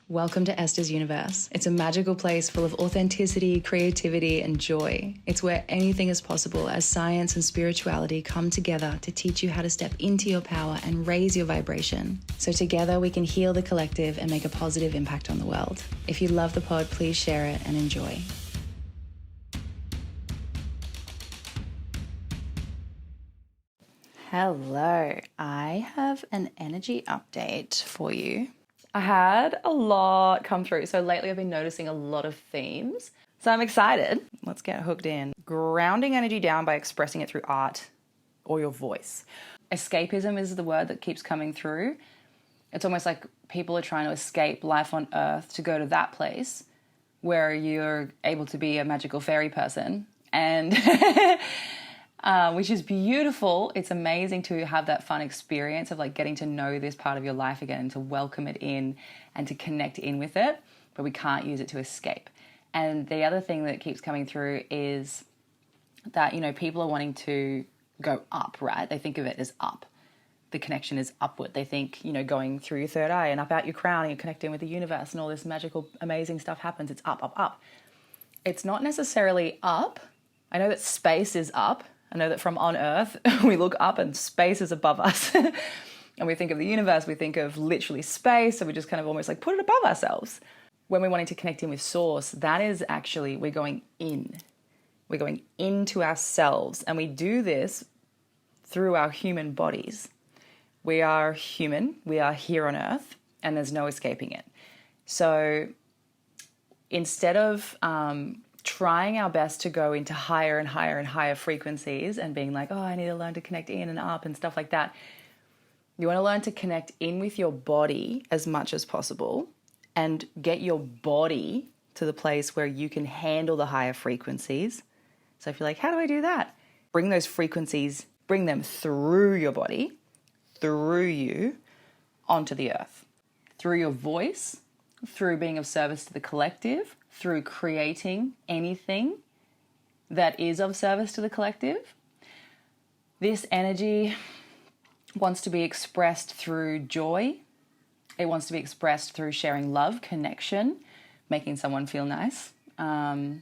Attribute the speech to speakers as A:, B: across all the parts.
A: Welcome to Esther's Universe. It's a magical place full of authenticity, creativity, and joy. It's where anything is possible as science and spirituality come together to teach you how to step into your power and raise your vibration. So together we can heal the collective and make a positive impact on the world. If you love the pod, please share it and enjoy. Hello, I have an energy update for you. I had a lot come through. So lately I've been noticing a lot of themes. So I'm excited. Let's get hooked in. Grounding energy down by expressing it through art or your voice. Escapism is the word that keeps coming through. It's almost like people are trying to escape life on Earth to go to that place where you're able to be a magical fairy person. And which is beautiful. It's amazing to have that fun experience of like getting to know this part of your life again and to welcome it in and to connect in with it, but we can't use it to escape. And the other thing that keeps coming through is that, you know, people are wanting to go up, right? They think of it as up. The connection is upward. They think, you know, going through your third eye and up out your crown and you're connecting with the universe and all this magical, amazing stuff happens. It's up, up, up. It's not necessarily up. I know that space is up. I know that from on Earth, we look up and space is above us. And we think of the universe, we think of literally space, so we just kind of almost like put it above ourselves. When we're wanting to connect in with Source, that is actually, we're going in. We're going into ourselves. And we do this through our human bodies. We are human, we are here on Earth, and there's no escaping it. So instead of trying our best to go into higher and higher and higher frequencies and being like, oh, I need to learn to connect in and up and stuff like that. You want to learn to connect in with your body as much as possible and get your body to the place where you can handle the higher frequencies. So if you're like, how do I do that? Bring those frequencies, bring them through your body, through you, onto the earth. Through your voice, through being of service to the collective, through creating anything that is of service to the collective. This energy wants to be expressed through joy. It wants to be expressed through sharing love, connection, making someone feel nice. Anything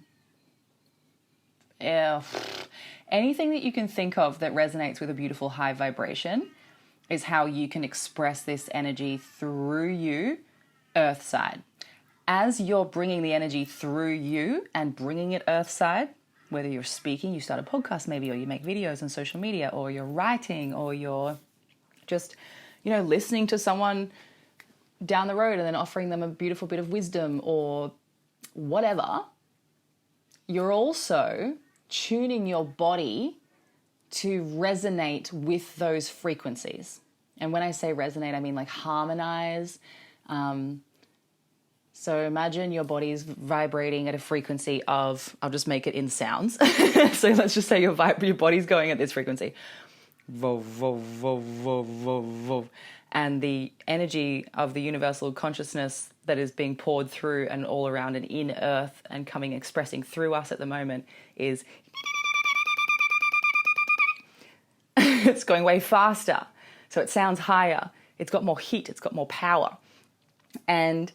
A: that you can think of that resonates with a beautiful high vibration is how you can express this energy through you, earth side. As you're bringing the energy through you and bringing it earth side, whether you're speaking, you start a podcast maybe, or you make videos on social media, or you're writing, or you're just, you know, listening to someone down the road and then offering them a beautiful bit of wisdom or whatever, you're also tuning your body to resonate with those frequencies. And when I say resonate, I mean like harmonize. So imagine your body's vibrating at a frequency of, I'll just make it in sounds. So let's just say your body's going at this frequency. Vo, vo, vo, vo, vo, vo. And the energy of the universal consciousness that is being poured through and all around and in earth and coming, expressing through us at the moment is it's going way faster. So it sounds higher. It's got more heat. It's got more power. And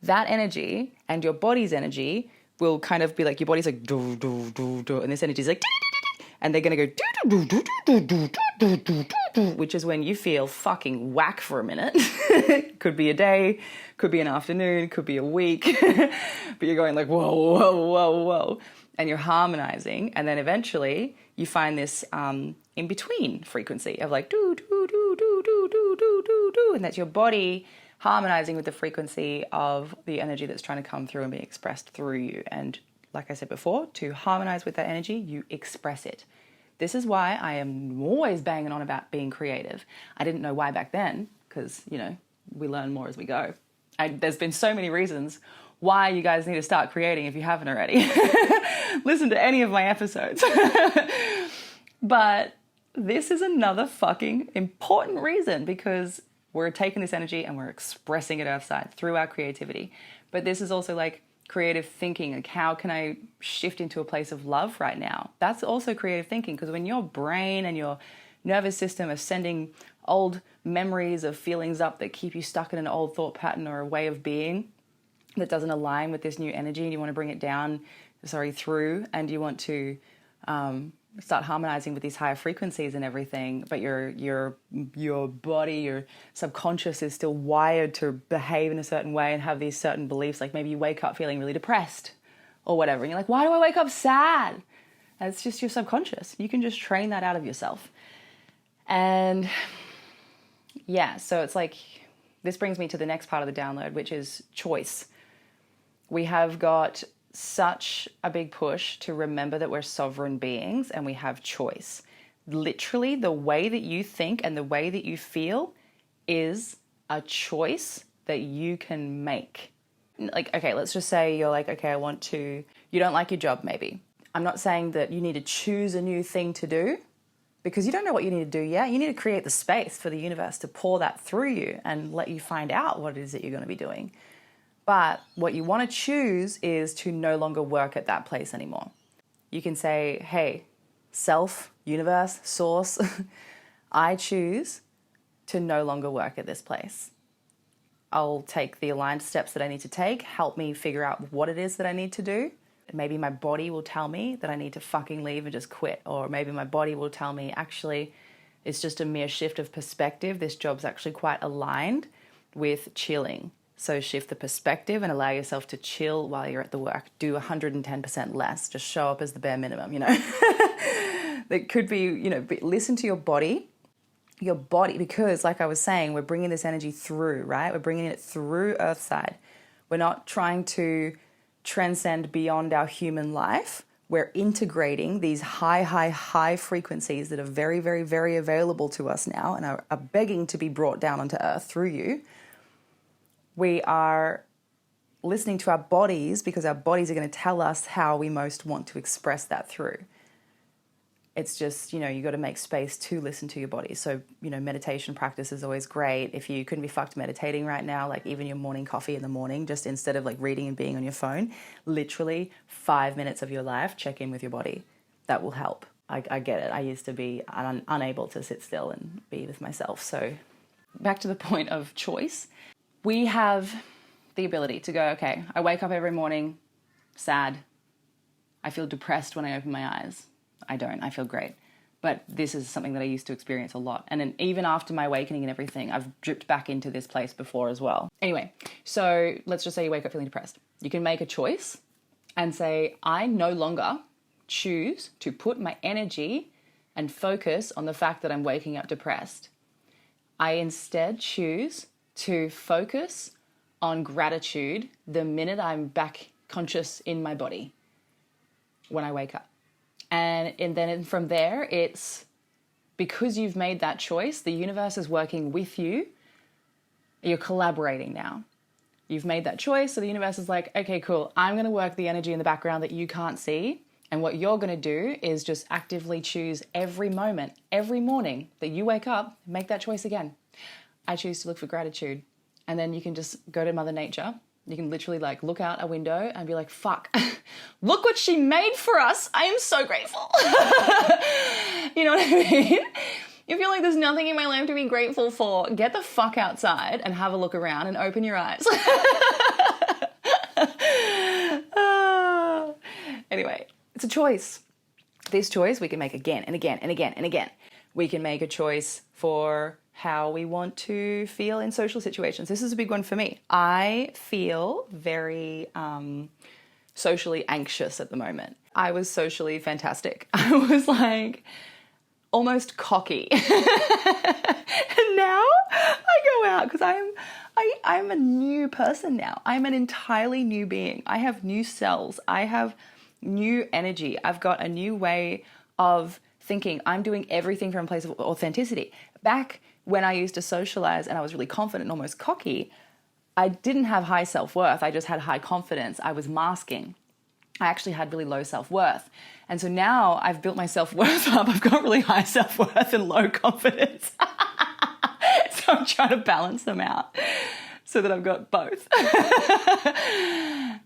A: that energy and your body's energy will kind of be like, your body's like, do, do, do, do, and this energy is like, and they're going to go, do, do, do, do, do, do, do, which is when you feel fucking whack for a minute. Could be a day, could be an afternoon, could be a week, but you're going like, whoa, whoa, whoa, whoa, and you're harmonizing, and then eventually you find this in between frequency of like, do, do, do, do, do, do, do, do, do, and that's your body harmonizing with the frequency of the energy that's trying to come through and be expressed through you. And like I said before, to harmonize with that energy, you express it. This is why I am always banging on about being creative. I didn't know why back then, because, you know, we learn more as we go. There's been so many reasons why you guys need to start creating if you haven't already. Listen to any of my episodes. But this is another fucking important reason, because we're taking this energy and we're expressing it outside through our creativity. But this is also like creative thinking. Like, how can I shift into a place of love right now? That's also creative thinking, because when your brain and your nervous system are sending old memories of feelings up that keep you stuck in an old thought pattern or a way of being, that doesn't align with this new energy, and you want to bring it down, through, and you want to start harmonizing with these higher frequencies and everything, but your body, your subconscious is still wired to behave in a certain way and have these certain beliefs. Like maybe you wake up feeling really depressed or whatever, and you're like, why do I wake up sad? And it's just your subconscious. You can just train that out of yourself. And yeah, so it's like, this brings me to the next part of the download, which is choice. We have got such a big push to remember that we're sovereign beings and we have choice. Literally, the way that you think and the way that you feel is a choice that you can make. Like, okay, let's just say you're like, okay, you don't like your job maybe. I'm not saying that you need to choose a new thing to do, because you don't know what you need to do yet. You need to create the space for the universe to pour that through you and let you find out what it is that you're going to be doing. But what you want to choose is to no longer work at that place anymore. You can say, hey, self, universe, source, I choose to no longer work at this place. I'll take the aligned steps that I need to take, help me figure out what it is that I need to do. Maybe my body will tell me that I need to fucking leave and just quit. Or maybe my body will tell me, actually, it's just a mere shift of perspective. This job's actually quite aligned with chilling. So shift the perspective and allow yourself to chill while you're at the work. Do 110% less. Just show up as the bare minimum, It could be, listen to your body, because like I was saying, we're bringing this energy through, right? We're bringing it through Earthside. We're not trying to transcend beyond our human life. We're integrating these high frequencies that are very, very, very available to us now and are begging to be brought down onto Earth through you. We are listening to our bodies because our bodies are going to tell us how we most want to express that through. It's just, you got to make space to listen to your body. So, meditation practice is always great. If you couldn't be fucked meditating right now, like even your morning coffee in the morning, just instead of like reading and being on your phone, literally 5 minutes of your life, check in with your body. That will help. I get it. I used to be unable to sit still and be with myself. So back to the point of choice. We have the ability to go, okay, I wake up every morning sad. I feel depressed when I open my eyes. I don't. I feel great. But this is something that I used to experience a lot. And then even after my awakening and everything, I've dripped back into this place before as well. Anyway, so let's just say you wake up feeling depressed. You can make a choice and say, I no longer choose to put my energy and focus on the fact that I'm waking up depressed. I instead choose to focus on gratitude the minute I'm back conscious in my body when I wake up. And then from there, it's because you've made that choice, the universe is working with you. You're collaborating now. You've made that choice, so the universe is like, okay, cool. I'm going to work the energy in the background that you can't see. And what you're going to do is just actively choose every moment, every morning that you wake up, make that choice again. I choose to look for gratitude. And then you can just go to Mother Nature. You can literally like look out a window and be like, fuck, look what she made for us. I am so grateful. You know what I mean? You feel like there's nothing in my life to be grateful for. Get the fuck outside and have a look around and open your eyes. Anyway, it's a choice. This choice we can make again and again and again and again. We can make a choice for how we want to feel in social situations. This is a big one for me. I feel very socially anxious at the moment. I was socially fantastic. I was like almost cocky. And now I go out because I'm a new person now. I'm an entirely new being. I have new cells. I have new energy. I've got a new way of thinking. I'm doing everything from a place of authenticity. Back when I used to socialize and I was really confident and almost cocky, I didn't have high self-worth. I just had high confidence. I was masking. I actually had really low self-worth. And so now I've built my self-worth up. I've got really high self-worth and low confidence. So I'm trying to balance them out so that I've got both.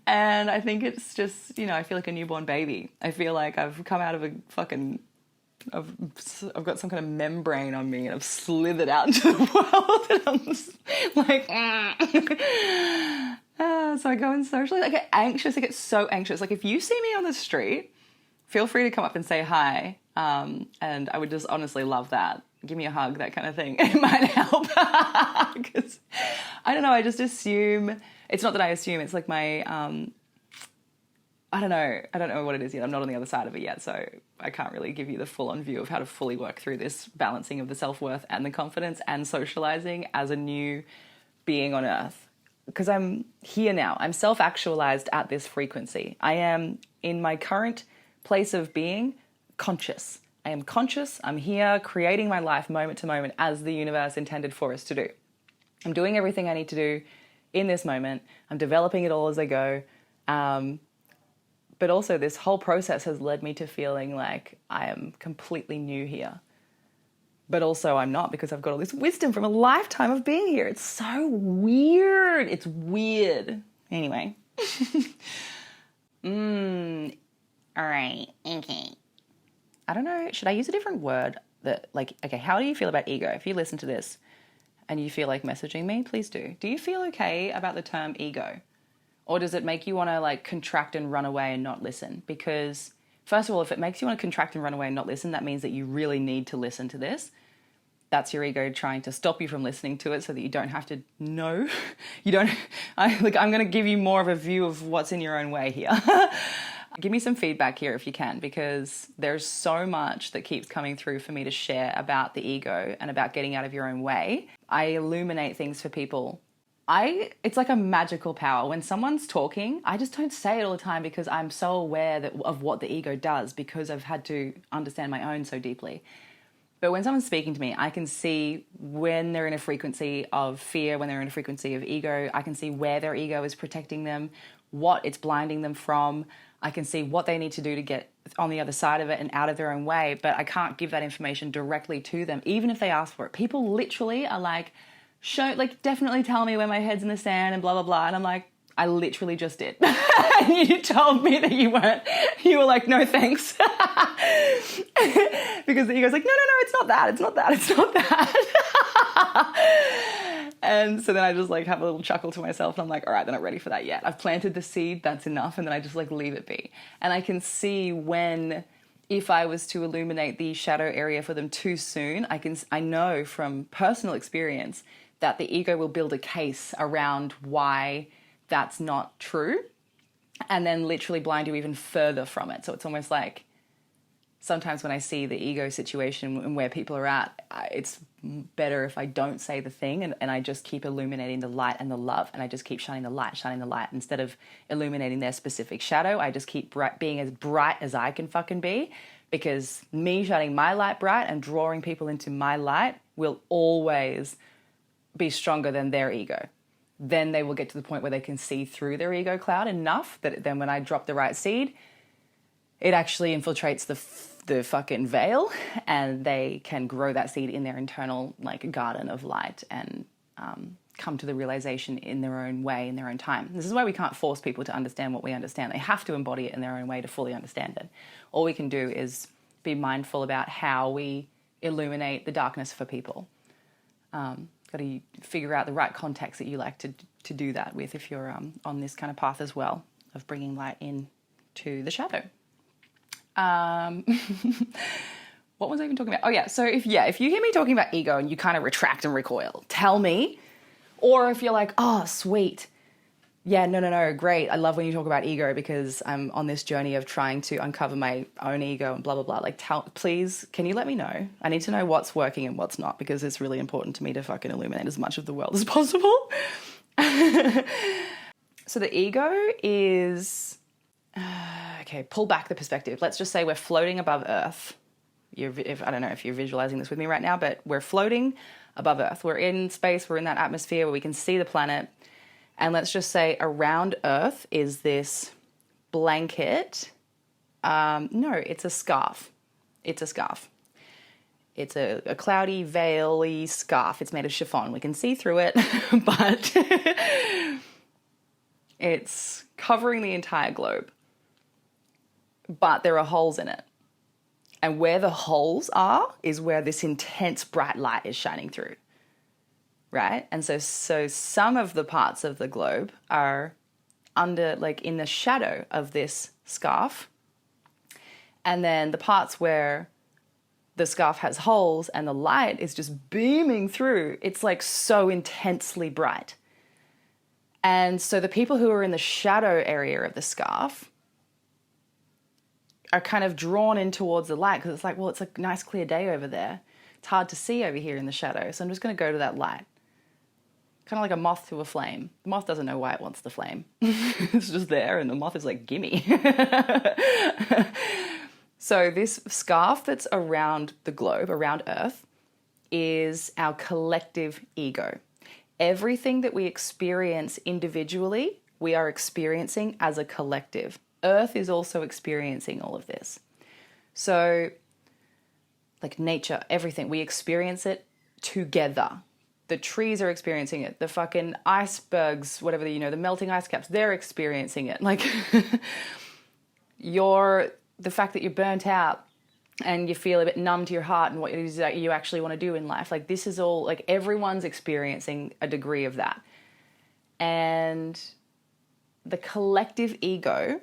A: And I think it's just, I feel like a newborn baby. I feel like I've come out of a fucking... I've got some kind of membrane on me and I've slithered out into the world and I'm just like, So I go and socialize. I get anxious. I get so anxious. Like if you see me on the street, feel free to come up and say hi. And I would just honestly love that. Give me a hug, that kind of thing. It might help. Because I don't know, I just assume, it's not that I assume, it's like my, I don't know what it is yet. I'm not on the other side of it yet, so I can't really give you the full-on view of how to fully work through this balancing of the self-worth and the confidence and socializing as a new being on earth. Because I'm here now. I'm self-actualized at this frequency. I am, in my current place of being, conscious. I am conscious. I'm here creating my life moment to moment as the universe intended for us to do. I'm doing everything I need to do in this moment. I'm developing it all as I go. But also this whole process has led me to feeling like I am completely new here. But also I'm not, because I've got all this wisdom from a lifetime of being here. It's so weird. It's weird. Anyway. All right. Okay. I don't know. Should I use a different word? That, like, okay, how do you feel about ego? If you listen to this and you feel like messaging me, please do. Do you feel okay about the term ego? Or does it make you want to like contract and run away and not listen? Because first of all, if it makes you want to contract and run away and not listen, that means that you really need to listen to this. That's your ego trying to stop you from listening to it so that you don't have to know. I'm going to give you more of a view of what's in your own way here. Give me some feedback here if you can, because there's so much that keeps coming through for me to share about the ego and about getting out of your own way. I illuminate things for people. It's like a magical power. When someone's talking, I just don't say it all the time because I'm so aware of what the ego does, because I've had to understand my own so deeply. But when someone's speaking to me, I can see when they're in a frequency of fear, when they're in a frequency of ego. I can see where their ego is protecting them, what it's blinding them from. I can see what they need to do to get on the other side of it and out of their own way, but I can't give that information directly to them, even if they ask for it. People literally are like, definitely tell me when my head's in the sand and blah, blah, blah. And I'm like, I literally just did. And you told me that you were like, no, thanks. Because the ego's like, no, it's not that. It's not that. It's not that. And so then I just like have a little chuckle to myself and I'm like, all right, they're not ready for that yet. I've planted the seed, that's enough. And then I just like leave it be. And I can see when, if I was to illuminate the shadow area for them too soon, I know from personal experience that the ego will build a case around why that's not true and then literally blind you even further from it. So it's almost like sometimes when I see the ego situation and where people are at, it's better if I don't say the thing and I just keep illuminating the light and the love, and I just keep shining the light. Instead of illuminating their specific shadow, I just keep being as bright as I can fucking be, because me shining my light bright and drawing people into my light will always be stronger than their ego. Then they will get to the point where they can see through their ego cloud enough that then when I drop the right seed, it actually infiltrates the fucking veil, and they can grow that seed in their internal like garden of light and come to the realization in their own way, in their own time. This is why we can't force people to understand what we understand. They have to embody it in their own way to fully understand it. All we can do is be mindful about how we illuminate the darkness for people. Got to figure out the right context that you like to do that with if you're on this kind of path as well, of bringing light in to the shadow. What was I even talking about? Oh yeah, so if you hear me talking about ego and you kind of retract and recoil, tell me. Or if you're like, oh, sweet. Yeah, no, great. I love when you talk about ego because I'm on this journey of trying to uncover my own ego and blah, blah, blah. Like, please, can you let me know? I need to know what's working and what's not, because it's really important to me to fucking illuminate as much of the world as possible. So the ego is, okay, pull back the perspective. Let's just say we're floating above Earth. I don't know if you're visualizing this with me right now, but we're floating above Earth. We're in space. We're in that atmosphere where we can see the planet. And let's just say around Earth is this blanket. No, it's a scarf. It's a scarf. It's a cloudy, veil-y scarf. It's made of chiffon. We can see through it, but it's covering the entire globe. But there are holes in it. And where the holes are is where this intense bright light is shining through. right? And so some of the parts of the globe are under, like, in the shadow of this scarf. And then the parts where the scarf has holes and the light is just beaming through, it's like so intensely bright. And so the people who are in the shadow area of the scarf are kind of drawn in towards the light because it's like, well, it's a nice clear day over there. It's hard to see over here in the shadow, so I'm just going to go to that light. Kind of like a moth to a flame. The moth doesn't know why it wants the flame. It's just there, and the moth is like, gimme. So this scarf that's around the globe, around Earth, is our collective ego. Everything that we experience individually, we are experiencing as a collective. Earth is also experiencing all of this. So, like nature, everything, we experience it together. The trees are experiencing it. The fucking icebergs, whatever, the melting ice caps, they're experiencing it. Like, the fact that you're burnt out and you feel a bit numb to your heart and what it is that you actually want to do in life. Like, this is all, like, everyone's experiencing a degree of that. And the collective ego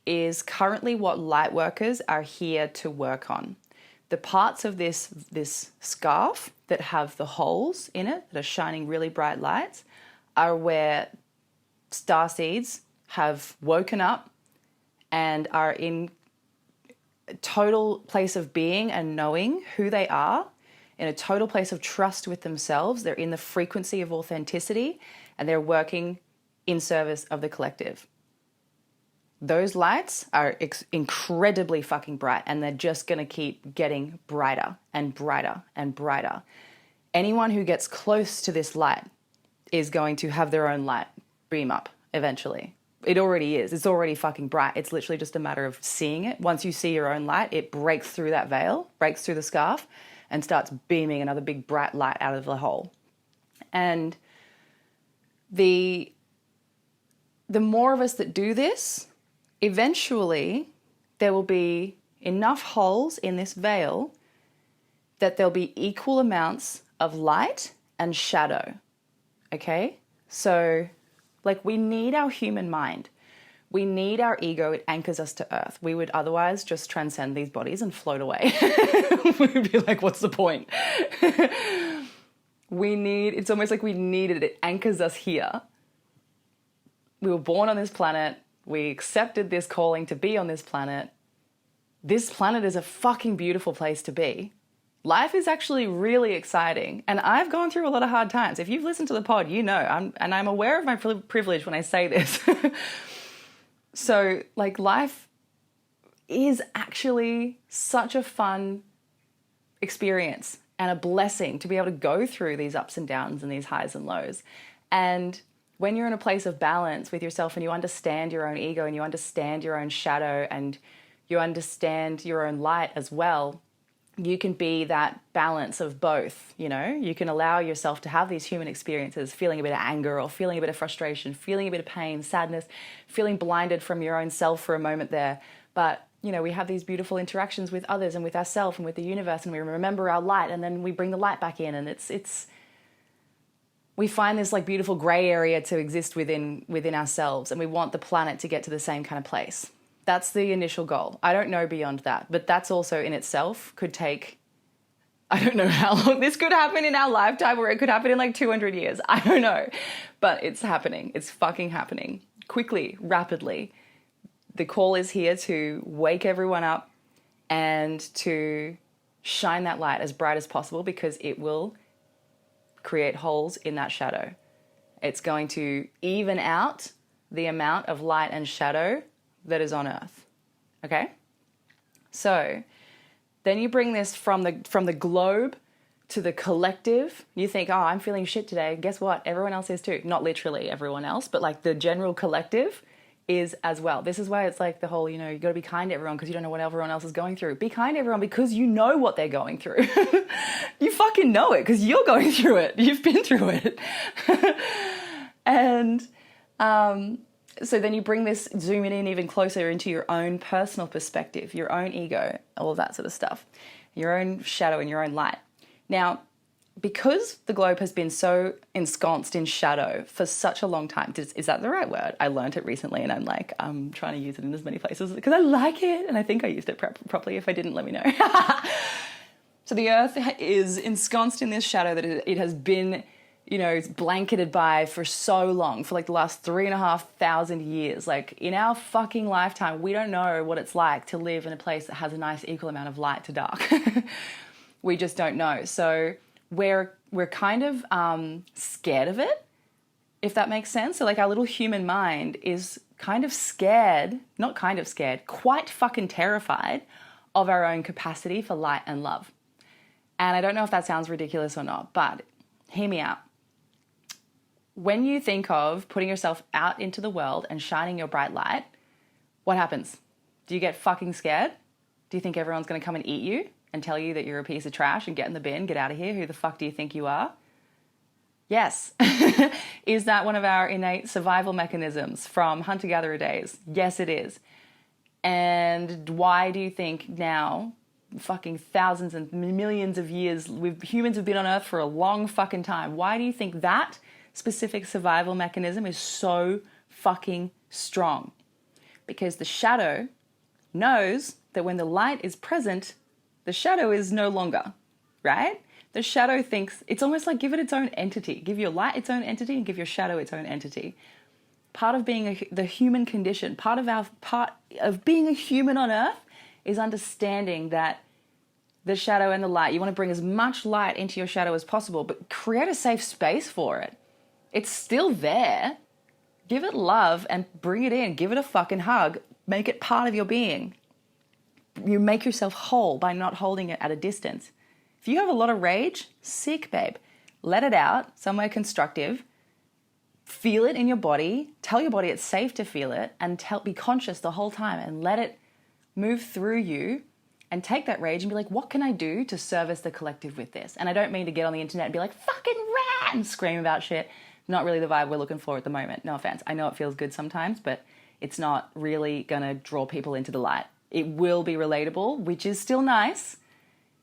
A: is currently what light workers are here to work on. The parts of this scarf that have the holes in it, that are shining really bright lights, are where starseeds have woken up and are in a total place of being and knowing who they are, in a total place of trust with themselves. They're in the frequency of authenticity, and they're working in service of the collective. Those lights are incredibly fucking bright, and they're just going to keep getting brighter and brighter and brighter. Anyone who gets close to this light is going to have their own light beam up eventually. It already is. It's already fucking bright. It's literally just a matter of seeing it. Once you see your own light, it breaks through that veil, breaks through the scarf, and starts beaming another big bright light out of the hole. And the more of us that do this, eventually there will be enough holes in this veil that there'll be equal amounts of light and shadow. Okay? So, like, we need our human mind. We need our ego. It anchors us to earth. We would otherwise just transcend these bodies and float away. We'd be like, what's the point? It's almost like we need it. It anchors us here. We were born on this planet. We accepted this calling to be on this planet. This planet is a fucking beautiful place to be. Life is actually really exciting. And I've gone through a lot of hard times. If you've listened to the pod, you know, I'm aware of my privilege when I say this. So, like, life is actually such a fun experience and a blessing to be able to go through these ups and downs and these highs and lows. And when you're in a place of balance with yourself and you understand your own ego and you understand your own shadow and you understand your own light as well, you can be that balance of both, you know? You can allow yourself to have these human experiences, feeling a bit of anger or feeling a bit of frustration, feeling a bit of pain, sadness, feeling blinded from your own self for a moment there. But, you know, we have these beautiful interactions with others and with ourselves and with the universe, and we remember our light, and then we bring the light back in, and it's we find this like beautiful gray area to exist within ourselves, and we want the planet to get to the same kind of place. That's the initial goal. I don't know beyond that, but that's also in itself could take, I don't know how long this could happen in our lifetime, or it could happen in like 200 years. I don't know, but it's happening. It's fucking happening quickly, rapidly. The call is here to wake everyone up and to shine that light as bright as possible, because it will create holes in that shadow. It's going to even out the amount of light and shadow that is on Earth. Okay? So then you bring this from the globe to the collective. You think, oh, I'm feeling shit today. Guess what? Everyone else is too. Not literally everyone else, but like the general collective is as well. This is why it's like the whole, you know, you got to be kind to everyone because you don't know what everyone else is going through. Be kind to everyone because you know what they're going through. You fucking know it because you're going through it. You've been through it. And so then you bring this, zooming in even closer into your own personal perspective, your own ego, all of that sort of stuff, your own shadow and your own light. Now, because the globe has been so ensconced in shadow for such a long time, is that the right word? I learned it recently and I'm trying to use it in as many places because I like it and I think I used it properly. If I didn't, let me know. So the earth is ensconced in this shadow that it has been, it's blanketed by for so long, for like the last 3,500 years. Like in our fucking lifetime, we don't know what it's like to live in a place that has a nice equal amount of light to dark. We just don't know. So we're kind of scared of it, if that makes sense. So like our little human mind is kind of scared, not kind of scared, quite fucking terrified of our own capacity for light and love. And I don't know if that sounds ridiculous or not, but hear me out. When you think of putting yourself out into the world and shining your bright light, what happens? Do you get fucking scared? Do you think everyone's going to come and eat you and tell you that you're a piece of trash and get in the bin, get out of here? Who the fuck do you think you are? Yes. Is that one of our innate survival mechanisms from hunter-gatherer days? Yes, it is. And why do you think now, fucking thousands and millions of years, humans have been on Earth for a long fucking time, why do you think that specific survival mechanism is so fucking strong? Because the shadow knows that when the light is present, the shadow is no longer, right? The shadow thinks, it's almost like give it its own entity. Give your light its own entity and give your shadow its own entity. Part of being the human condition, part of being a human on Earth is understanding that the shadow and the light, you want to bring as much light into your shadow as possible, but create a safe space for it. It's still there. Give it love and bring it in. Give it a fucking hug. Make it part of your being. You make yourself whole by not holding it at a distance. If you have a lot of rage, sick, babe. Let it out somewhere constructive. Feel it in your body. Tell your body it's safe to feel it and be conscious the whole time and let it move through you and take that rage and be like, what can I do to service the collective with this? And I don't mean to get on the internet and be like, fucking rah, and scream about shit. Not really the vibe we're looking for at the moment. No offense. I know it feels good sometimes, but it's not really going to draw people into the light. It will be relatable, which is still nice.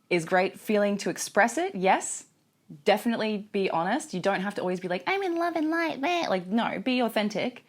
A: Is great feeling to express it, yes. Definitely be honest. You don't have to always be like, I'm in love and light, man. Like, no, be authentic.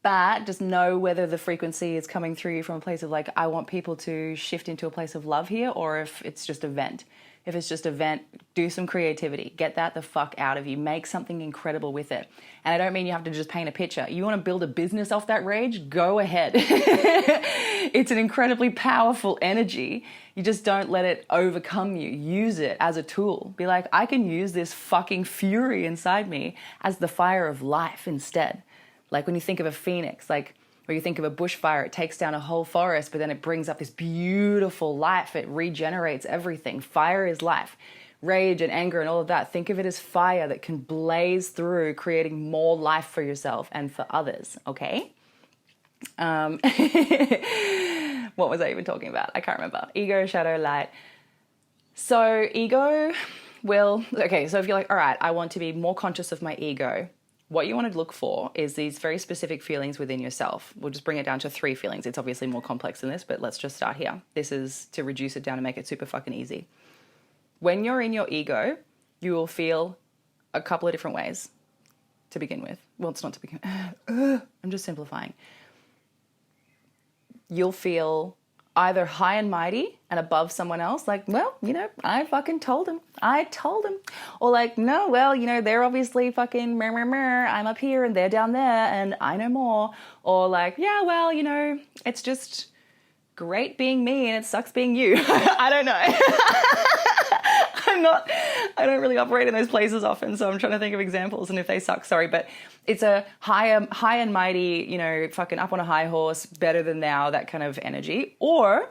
A: But just know whether the frequency is coming through you from a place of like, I want people to shift into a place of love here, or if it's just a vent. If it's just a vent, do some creativity. Get that the fuck out of you. Make something incredible with it. And I don't mean you have to just paint a picture. You want to build a business off that rage? Go ahead. It's an incredibly powerful energy. You just don't let it overcome you. Use it as a tool. Be like, I can use this fucking fury inside me as the fire of life instead. Like when you think of a phoenix, like, or you think of a bushfire, it takes down a whole forest, but then it brings up this beautiful life. It regenerates everything. Fire is life. Rage and anger and all of that. Think of it as fire that can blaze through, creating more life for yourself and for others, okay? What was I even talking about? I can't remember. Ego, shadow, light. So ego so if you're like, all right, I want to be more conscious of my ego. What you want to look for is these very specific feelings within yourself. We'll just bring it down to 3 feelings. It's obviously more complex than this, but let's just start here. This is to reduce it down and make it super fucking easy. When you're in your ego, you will feel a couple of different ways to begin with. Well, it's not to begin with. I'm just simplifying. You'll feel either high and mighty and above someone else, like, well, I fucking told him. I told him. Or like, no, well, they're obviously fucking meh, I'm up here and they're down there and I know more. Or like, yeah, well, it's just great being me and it sucks being you. I don't know. I don't really operate in those places often, so I'm trying to think of examples, and if they suck, sorry, but it's a high and mighty, fucking up on a high horse, better than thou, that kind of energy. Or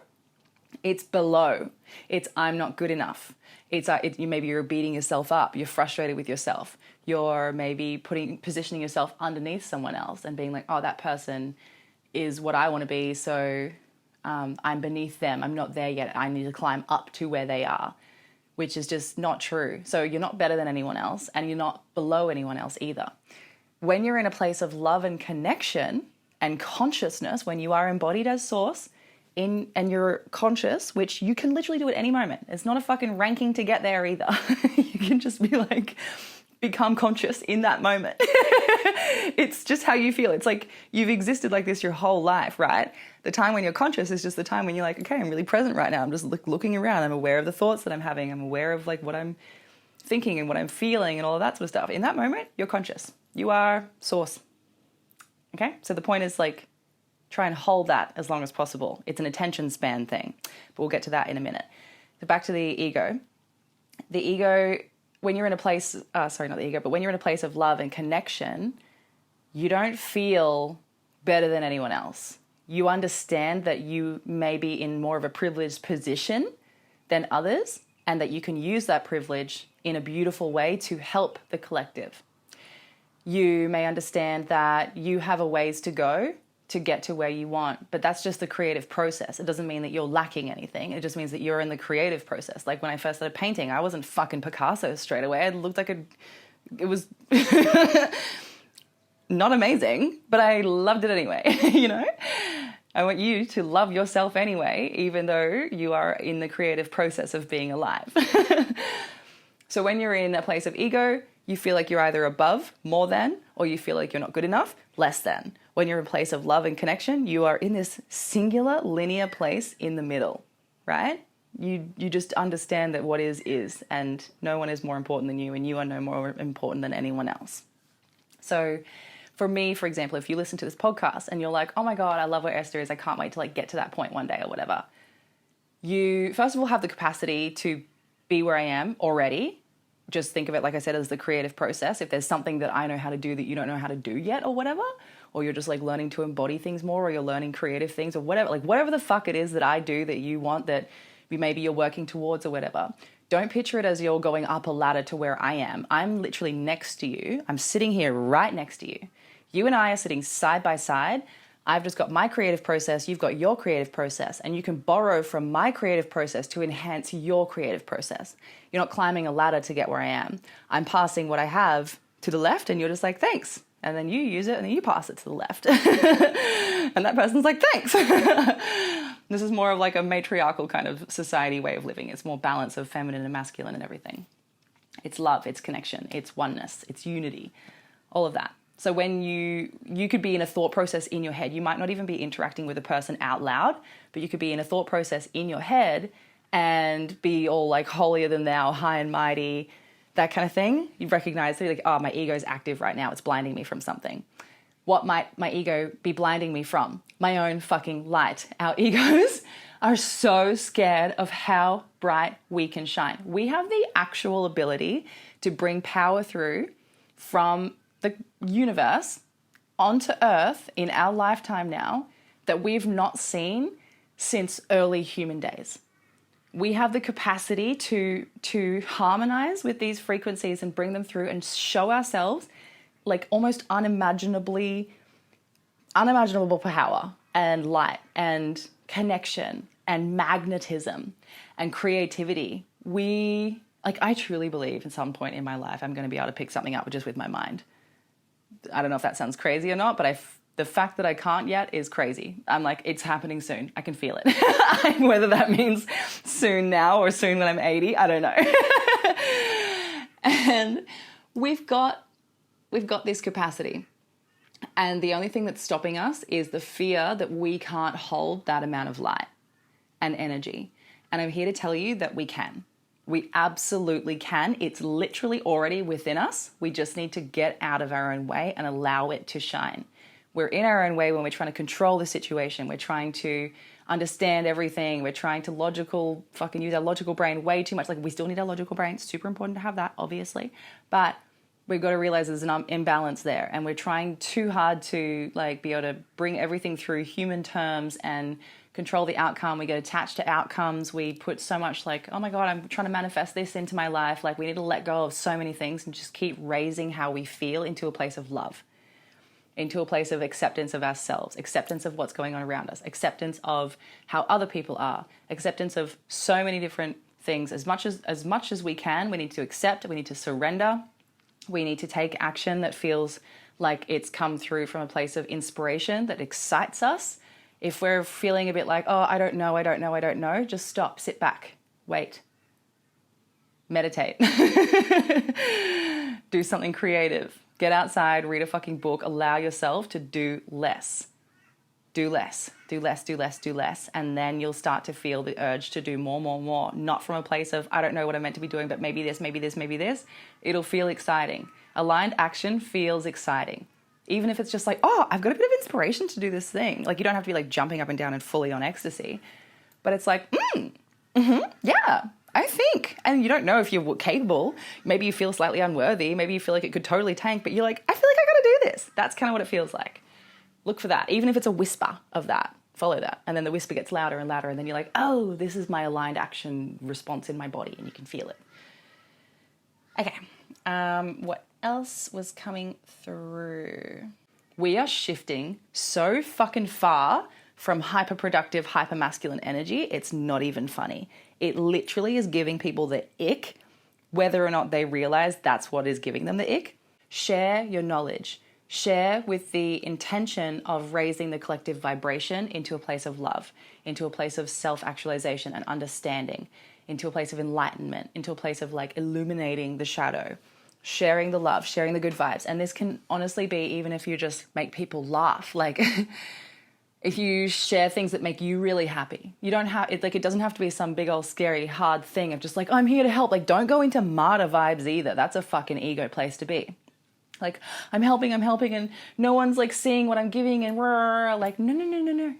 A: it's below. It's I'm not good enough. Maybe you're beating yourself up. You're frustrated with yourself. You're maybe positioning yourself underneath someone else and being like, oh, that person is what I want to be, so I'm beneath them. I'm not there yet. I need to climb up to where they are, which is just not true. So you're not better than anyone else and you're not below anyone else either. When you're in a place of love and connection and consciousness, when you are embodied as source, and you're conscious, which you can literally do at any moment. It's not a fucking ranking to get there either. You can just be like, become conscious in that moment. It's just how you feel. It's like you've existed like this your whole life, right? The time when you're conscious is just the time when you're like, okay, I'm really present right now. I'm just looking around. I'm aware of the thoughts that I'm having. I'm aware of like what I'm thinking and what I'm feeling and all of that sort of stuff. In that moment, you're conscious. You are source. Okay? So the point is like, try and hold that as long as possible. It's an attention span thing, but we'll get to that in a minute. So back to the ego. The ego, when you're in a place, sorry, not the ego, but when you're in a place of love and connection, you don't feel better than anyone else. You understand that you may be in more of a privileged position than others, and that you can use that privilege in a beautiful way to help the collective. You may understand that you have a ways to go to get to where you want, but that's just the creative process. It doesn't mean that you're lacking anything. It just means that you're in the creative process. Like when I first started painting, I wasn't fucking Picasso straight away. It looked like it was not amazing, but I loved it anyway, you know? I want you to love yourself anyway, even though you are in the creative process of being alive. So when you're in a place of ego, you feel like you're either above, more than, or you feel like you're not good enough, less than. When you're in a place of love and connection, you are in this singular, linear place in the middle, right? You just understand that what is, and no one is more important than you, and you are no more important than anyone else. So for me, for example, if you listen to this podcast and you're like, oh my God, I love where Esther is, I can't wait to like get to that point one day or whatever. You, first of all, have the capacity to be where I am already. Just think of it, like I said, as the creative process. If there's something that I know how to do that you don't know how to do yet or whatever, or you're just like learning to embody things more, or you're learning creative things or whatever, like whatever the fuck it is that I do that you want, that maybe you're working towards or whatever, don't picture it as you're going up a ladder to where I am. I'm literally next to you. I'm sitting here right next to you. You and I are sitting side by side. I've just got my creative process, you've got your creative process, and you can borrow from my creative process to enhance your creative process. You're not climbing a ladder to get where I am. I'm passing what I have to the left, and you're just like, thanks. And then you use it, and then you pass it to the left. And that person's like, thanks. This is more of like a matriarchal kind of society way of living. It's more balance of feminine and masculine and everything. It's love, it's connection, it's oneness, it's unity, all of that. So when you could be in a thought process in your head, you might not even be interacting with a person out loud, but you could be in a thought process in your head and be all like holier than thou, high and mighty, that kind of thing. You recognize, like, oh, my ego is active right now. It's blinding me from something. What might my ego be blinding me from? My own fucking light. Our egos are so scared of how bright we can shine. We have the actual ability to bring power through from the universe onto Earth in our lifetime now that we've not seen since early human days. We have the capacity to harmonize with these frequencies and bring them through and show ourselves like almost unimaginable power and light and connection and magnetism and creativity. I truly believe at some point in my life I'm going to be able to pick something up just with my mind. I don't know if that sounds crazy or not, but the fact that I can't yet is crazy. I'm like, it's happening soon. I can feel it. Whether that means soon now or soon when I'm 80, I don't know. And we've got this capacity. And the only thing that's stopping us is the fear that we can't hold that amount of light and energy. And I'm here to tell you that we can. We absolutely can. It's literally already within us. We just need to get out of our own way and allow it to shine. We're in our own way when we're trying to control the situation. We're trying to understand everything. We're trying to use our logical brain way too much. Like, we still need our logical brain. It's super important to have that, obviously. But we've got to realize there's an imbalance there. And we're trying too hard to be able to bring everything through human terms and control the outcome. We get attached to outcomes. We put so much oh my God, I'm trying to manifest this into my life. We need to let go of so many things and just keep raising how we feel into a place of love, into a place of acceptance of ourselves, acceptance of what's going on around us, acceptance of how other people are, acceptance of so many different things. As much as we can, we need to accept, we need to surrender, we need to take action that feels like it's come through from a place of inspiration that excites us If we're feeling a bit like, oh, I don't know, just stop, sit back, wait, meditate, do something creative, get outside, read a fucking book, allow yourself to do less. Do less. And then you'll start to feel the urge to do more, not from a place of, I don't know what I'm meant to be doing, but maybe this. It'll feel exciting. Aligned action feels exciting. Even if it's just like, oh, I've got a bit of inspiration to do this thing. Like, you don't have to be like jumping up and down and fully on ecstasy, but it's like, yeah, I think. And you don't know if you're capable. Maybe you feel slightly unworthy. Maybe you feel like it could totally tank, but you're like, I feel like I got to do this. That's kind of what it feels like. Look for that. Even if it's a whisper of that, follow that. And then the whisper gets louder and louder. And then you're like, oh, this is my aligned action response in my body. And you can feel it. Okay. What else was coming through? We are shifting so fucking far from hyperproductive, hypermasculine energy. It's not even funny. It literally is giving people the ick, whether or not they realize that's what is giving them the ick. Share your knowledge. Share with the intention of raising the collective vibration into a place of love, into a place of self-actualization and understanding, into a place of enlightenment, into a place of like illuminating the shadow, sharing the love, sharing the good vibes. And this can honestly be even if you just make people laugh, like if you share things that make you really happy. You don't have it, like it doesn't have to be some big old scary hard thing of just like, I'm here to help. Like, don't go into martyr vibes either. That's a fucking ego place to be. Like, I'm helping, and no one's like seeing what I'm giving, and like, no.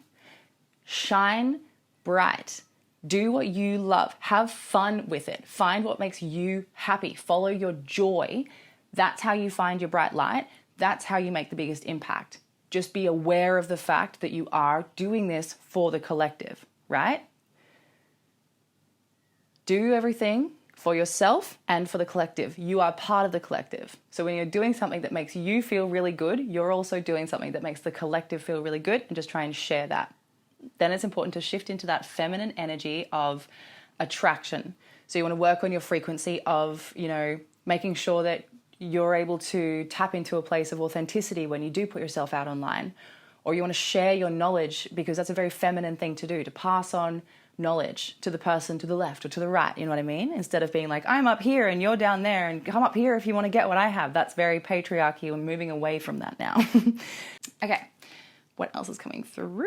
A: Shine bright. Do what you love. Have fun with it. Find what makes you happy. Follow your joy. That's how you find your bright light. That's how you make the biggest impact. Just be aware of the fact that you are doing this for the collective, right? Do everything for yourself and for the collective. You are part of the collective. So when you're doing something that makes you feel really good, you're also doing something that makes the collective feel really good, and just try and share that. Then it's important to shift into that feminine energy of attraction. So you want to work on your frequency of, making sure that you're able to tap into a place of authenticity when you do put yourself out online. Or you want to share your knowledge, because that's a very feminine thing to do, to pass on knowledge to the person to the left or to the right, you know what I mean? Instead of being like, I'm up here and you're down there and come up here if you want to get what I have. That's very patriarchy. We're moving away from that now. Okay, what else is coming through?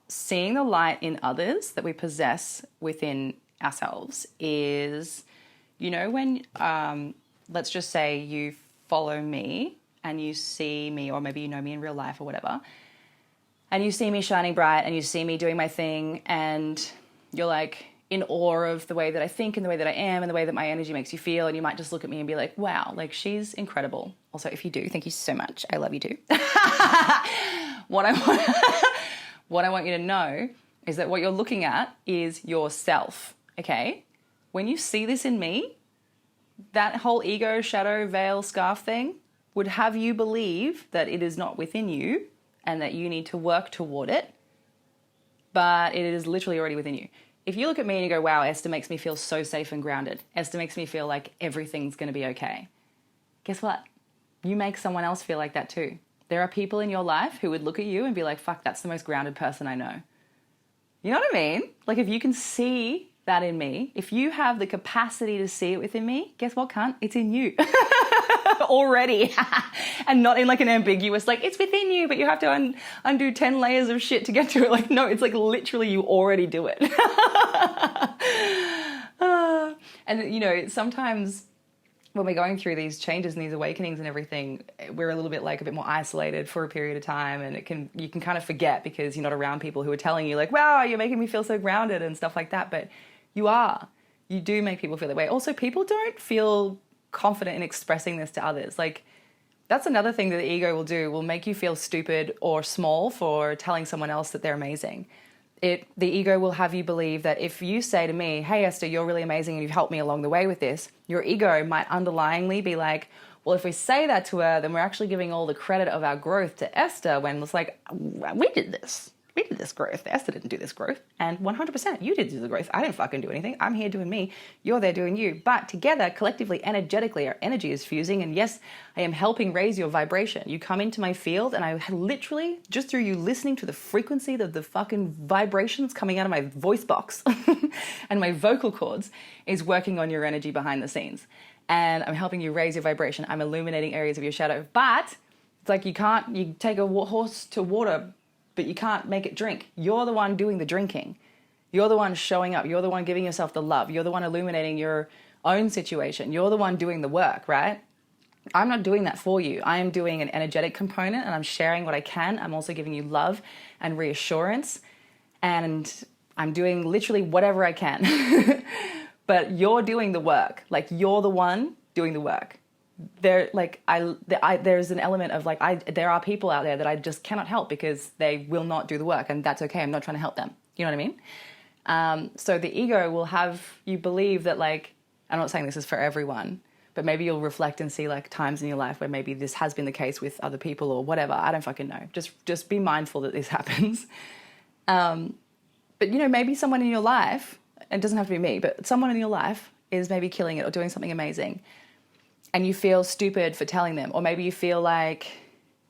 A: Seeing the light in others that we possess within ourselves is, when, let's just say you follow me and you see me, or maybe you know me in real life or whatever, and you see me shining bright and you see me doing my thing and you're like in awe of the way that I think and the way that I am and the way that my energy makes you feel. And you might just look at me and be like, wow, like she's incredible. Also, if you do, thank you so much. I love you too. What I want you to know is that what you're looking at is yourself, okay? When you see this in me, that whole ego, shadow, veil, scarf thing would have you believe that it is not within you and that you need to work toward it, but it is literally already within you. If you look at me and you go, wow, Esther makes me feel so safe and grounded. Esther makes me feel like everything's going to be okay. Guess what? You make someone else feel like that too. There are people in your life who would look at you and be like, fuck, that's the most grounded person I know. You know what I mean? Like, if you can see that in me, if you have the capacity to see it within me, guess what, cunt? It's in you. Already. And not in like an ambiguous, like, it's within you, but you have to undo 10 layers of shit to get to it. Like, no, it's like literally you already do it. And, sometimes when we're going through these changes and these awakenings and everything, we're a little bit like a bit more isolated for a period of time, and you can kind of forget because you're not around people who are telling you like, wow, you're making me feel so grounded and stuff like that. But you do make people feel that way. Also, people don't feel confident in expressing this to others. Like, that's another thing that the ego will do, will make you feel stupid or small for telling someone else that they're amazing. The ego will have you believe that if you say to me, hey Esther, you're really amazing and you've helped me along the way with this, your ego might underlyingly be like, well, if we say that to her, then we're actually giving all the credit of our growth to Esther, when it's like, we did this. We did this growth. Esther didn't do this growth. And 100% you did do the growth. I didn't fucking do anything. I'm here doing me. You're there doing you. But together, collectively, energetically, our energy is fusing. And yes, I am helping raise your vibration. You come into my field and I literally, just through you listening to the frequency of the fucking vibrations coming out of my voice box and my vocal cords is working on your energy behind the scenes. And I'm helping you raise your vibration. I'm illuminating areas of your shadow. But it's like you take a horse to water, but you can't make it drink. You're the one doing the drinking. You're the one showing up. You're the one giving yourself the love. You're the one illuminating your own situation. You're the one doing the work, right? I'm not doing that for you. I am doing an energetic component and I'm sharing what I can. I'm also giving you love and reassurance. And I'm doing literally whatever I can. But you're doing the work. Like, you're the one doing the work. There's an element of there are people out there that I just cannot help because they will not do the work, and that's okay. I'm not trying to help them. You know what I mean? So the ego will have you believe that, like, I'm not saying this is for everyone, but maybe you'll reflect and see like times in your life where maybe this has been the case with other people or whatever. I don't fucking know. Just be mindful that this happens. But you know, maybe someone in your life, it doesn't have to be me, but someone in your life is maybe killing it or doing something amazing. And you feel stupid for telling them. Or maybe you feel like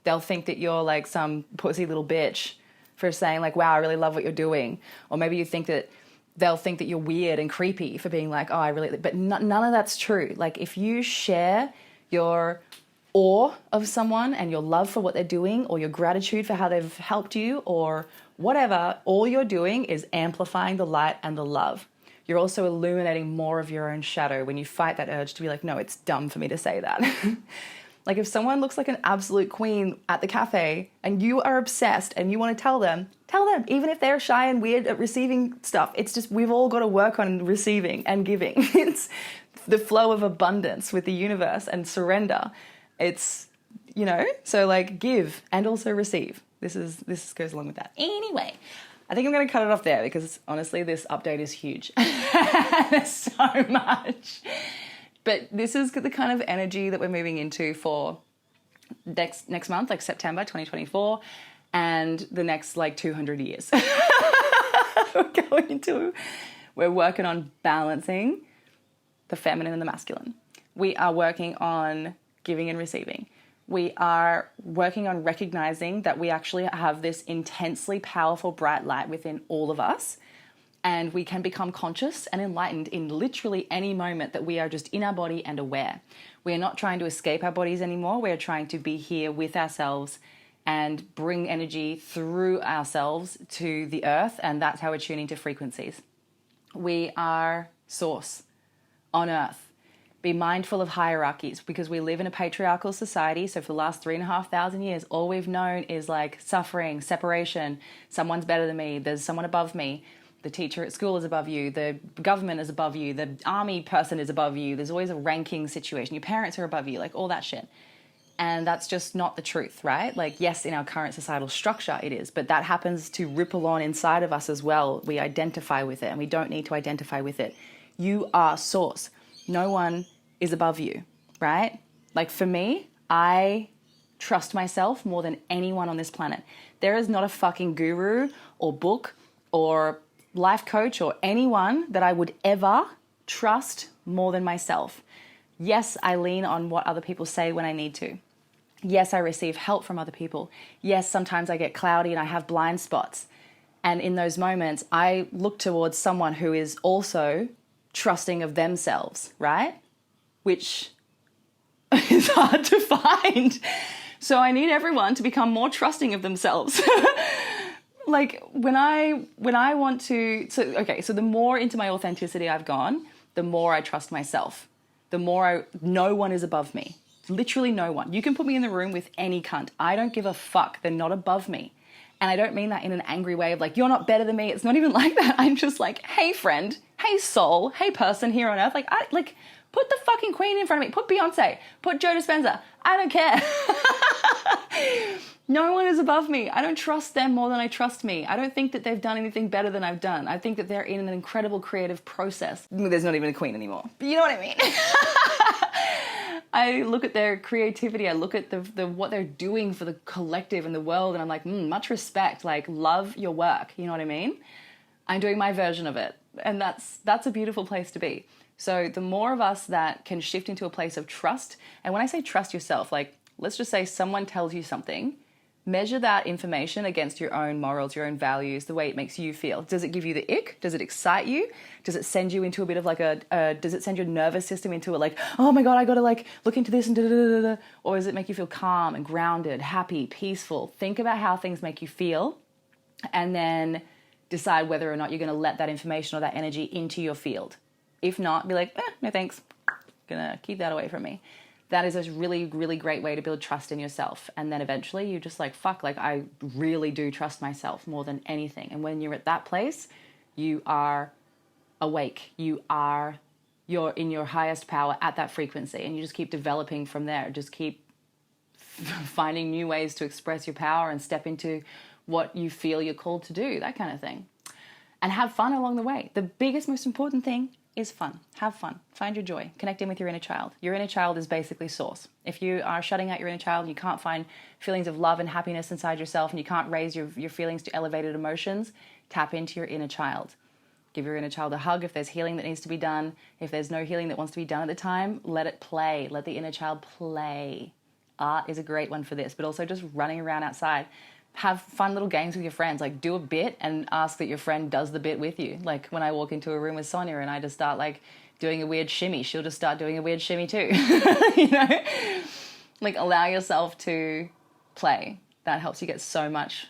A: they'll think that you're like some pussy little bitch for saying like, wow, I really love what you're doing. Or maybe you think that they'll think that you're weird and creepy for being like, oh, I really... But none of that's true. Like, if you share your awe of someone and your love for what they're doing or your gratitude for how they've helped you or whatever, all you're doing is amplifying the light and the love. You're also illuminating more of your own shadow when you fight that urge to be like, no, it's dumb for me to say that. Like, if someone looks like an absolute queen at the cafe and you are obsessed and you want to tell them, even if they're shy and weird at receiving stuff. It's just, we've all got to work on receiving and giving. It's the flow of abundance with the universe and surrender. It's, you know, so like give and also receive. This goes along with that. Anyway, I think I'm going to cut it off there because honestly, this update is huge. There's so much. But this is the kind of energy that we're moving into for next month, like September 2024, and the next like 200 years. We're working on balancing the feminine and the masculine. We are working on giving and receiving. We are working on recognizing that we actually have this intensely powerful bright light within all of us, and we can become conscious and enlightened in literally any moment that we are just in our body and aware. We are not trying to escape our bodies anymore. We are trying to be here with ourselves and bring energy through ourselves to the earth, and that's how we're tuning to frequencies. We are source on earth. Be mindful of hierarchies because we live in a patriarchal society. So for the last 3,500 years, all we've known is like suffering, separation. Someone's better than me. There's someone above me. The teacher at school is above you. The government is above you. The army person is above you. There's always a ranking situation. Your parents are above you, like all that shit. And that's just not the truth, right? Like, yes, in our current societal structure it is, but that happens to ripple on inside of us as well. We identify with it and we don't need to identify with it. You are source. No one is above you, right? Like for me, I trust myself more than anyone on this planet. There is not a fucking guru or book or life coach or anyone that I would ever trust more than myself. Yes, I lean on what other people say when I need to. Yes, I receive help from other people. Yes, sometimes I get cloudy and I have blind spots. And in those moments, I look towards someone who is also trusting of themselves, right? Which is hard to find. So I need everyone to become more trusting of themselves. Like when I want to, so the more into my authenticity I've gone, the more I trust myself. The more no one is above me. Literally no one. You can put me in the room with any cunt. I don't give a fuck. They're not above me. And I don't mean that in an angry way of like, you're not better than me. It's not even like that. I'm just like, hey friend, hey soul, hey person here on earth. Like, put the fucking queen in front of me. Put Beyonce. Put Joe Dispenza. I don't care. No one is above me. I don't trust them more than I trust me. I don't think that they've done anything better than I've done. I think that they're in an incredible creative process. There's not even a queen anymore. But you know what I mean? I look at their creativity. I look at the what they're doing for the collective and the world. And I'm like, much respect, like love your work. You know what I mean? I'm doing my version of it. And that's a beautiful place to be. So the more of us that can shift into a place of trust, and when I say trust yourself, like let's just say someone tells you something, measure that information against your own morals, your own values, the way it makes you feel. Does it give you the ick? Does it excite you? Does it send you into a bit of like does it send your nervous system into a like, oh my God, I gotta like look into this and da-da-da-da-da? Or does it make you feel calm and grounded, happy, peaceful? Think about how things make you feel and then decide whether or not you're gonna let that information or that energy into your field. If not, be like, no thanks, gonna keep that away from me. That is a really, really great way to build trust in yourself. And then eventually you just like, fuck, like I really do trust myself more than anything. And when you're at that place, you are awake. You're in your highest power at that frequency. And you just keep developing from there. Just keep finding new ways to express your power and step into what you feel you're called to do, that kind of thing. And have fun along the way. The biggest, most important thing is fun. Have fun. Find your joy. Connect in with your inner child. Your inner child is basically source. If you are shutting out your inner child and you can't find feelings of love and happiness inside yourself and you can't raise your feelings to elevated emotions, tap into your inner child. Give your inner child a hug if there's healing that needs to be done. If there's no healing that wants to be done at the time, let it play. Let the inner child play. Art is a great one for this, but also just running around outside. Have fun little games with your friends, like do a bit and ask that your friend does the bit with you. Like when I walk into a room with Sonia and I just start like doing a weird shimmy, she'll just start doing a weird shimmy too. You know, like allow yourself to play. That helps you get so much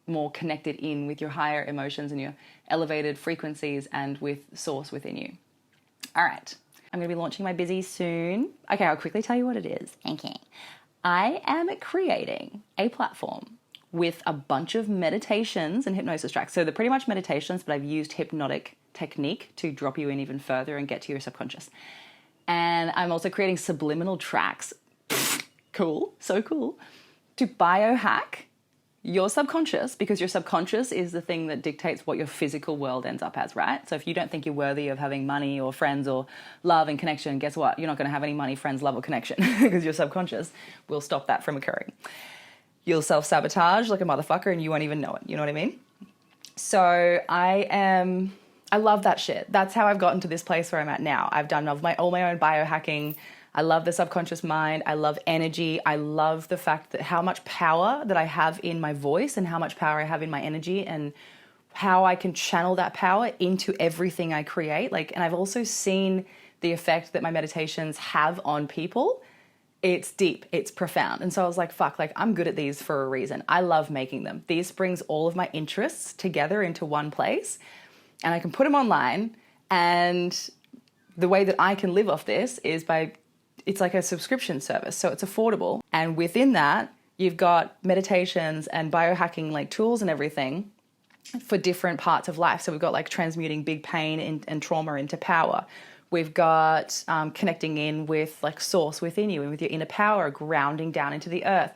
A: more connected in with your higher emotions and your elevated frequencies and with source within you. All right, I'm going to be launching my busy soon. Okay, I'll quickly tell you what it is. Okay, I am creating a platform with a bunch of meditations and hypnosis tracks. So they're pretty much meditations, but I've used hypnotic technique to drop you in even further and get to your subconscious. And I'm also creating subliminal tracks. Cool, so cool. To biohack your subconscious, because your subconscious is the thing that dictates what your physical world ends up as, right? So if you don't think you're worthy of having money or friends or love and connection, guess what? You're not going to have any money, friends, love, or connection because your subconscious will stop that from occurring. You'll self-sabotage like a motherfucker and you won't even know it. You know what I mean? So I love that shit. That's how I've gotten to this place where I'm at now. I've done all my own biohacking. I love the subconscious mind. I love energy. I love the fact that how much power that I have in my voice and how much power I have in my energy and how I can channel that power into everything I create. And I've also seen the effect that my meditations have on people. It's deep, it's profound. And so I was like, fuck, I'm good at these for a reason. I love making them. These brings all of my interests together into one place and I can put them online. And the way that I can live off this is it's like a subscription service. So it's affordable. And within that, you've got meditations and biohacking tools and everything for different parts of life. So we've got transmuting big pain and trauma into power. We've got connecting in with source within you and with your inner power, grounding down into the earth.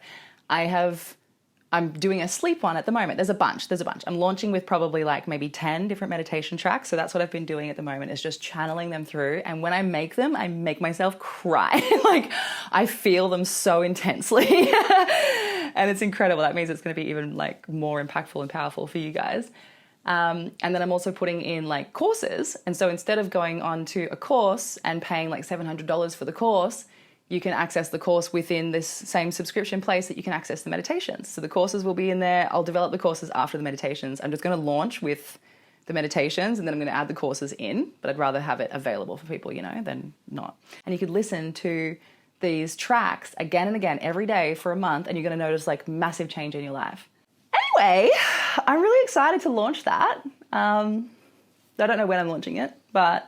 A: I'm doing a sleep one at the moment. There's a bunch. I'm launching with probably maybe 10 different meditation tracks. So that's what I've been doing at the moment is just channeling them through. And when I make them, I make myself cry. I feel them so intensely and it's incredible. That means it's going to be even more impactful and powerful for you guys. And then I'm also putting in courses. And so instead of going on to a course and paying $700 for the course, you can access the course within this same subscription place that you can access the meditations. So the courses will be in there. I'll develop the courses after the meditations. I'm just going to launch with the meditations and then I'm going to add the courses in, but I'd rather have it available for people, than not. And you could listen to these tracks again and again every day for a month and you're going to notice massive change in your life. Anyway, I'm really excited to launch that. I don't know when I'm launching it, but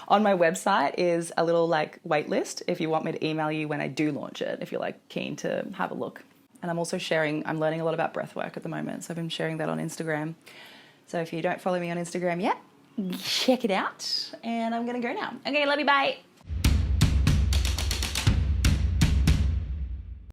A: on my website is a little wait list if you want me to email you when I do launch it, if you're keen to have a look. And I'm also I'm learning a lot about breath work at the moment. So I've been sharing that on Instagram. So if you don't follow me on Instagram yet, check it out. And I'm going to go now. Okay, love you, bye.